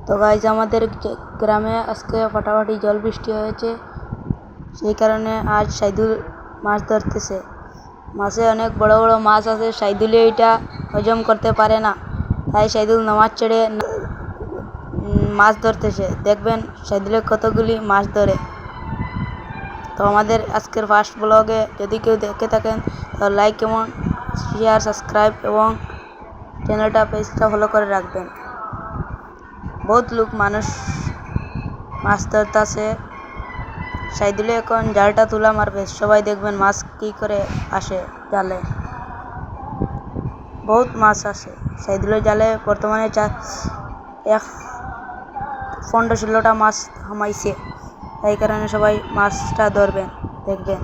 তো গাইজ আমাদের গ্রামে আজকে ফাটাফাটি জল বৃষ্টি হয়েছে, সেই কারণে আজ সাইদুল মাছ ধরতেছে। মাছে অনেক বড় বড় মাছ আছে, সাইদুলে এটা হজম করতে পারে না, তাই সাইদুল নামাজ ছেড়ে মাছ ধরতেছে। দেখবেন সাইদুলে কতগুলি মাছ ধরে। তো আমাদের আজকের ফার্স্ট ব্লগে যদি কেউ দেখে থাকেন তো লাইক এবং শেয়ার, সাবস্ক্রাইব এবং চ্যানেলটা পেজটা ফলো করে রাখবেন। বহুত লোক মানুষ মাছ ধরতেছে। সাইদুলে এখন জালটা তুলা মারবে, সবাই দেখবেন মাছ কি করে আসে জালে। বহুত মাছ আসে সাইদুলের জালে, বর্তমানে 15-16টা মাছ হামাইছে, তাই কারণে সবাই মাছটা ধরবেন, দেখবেন।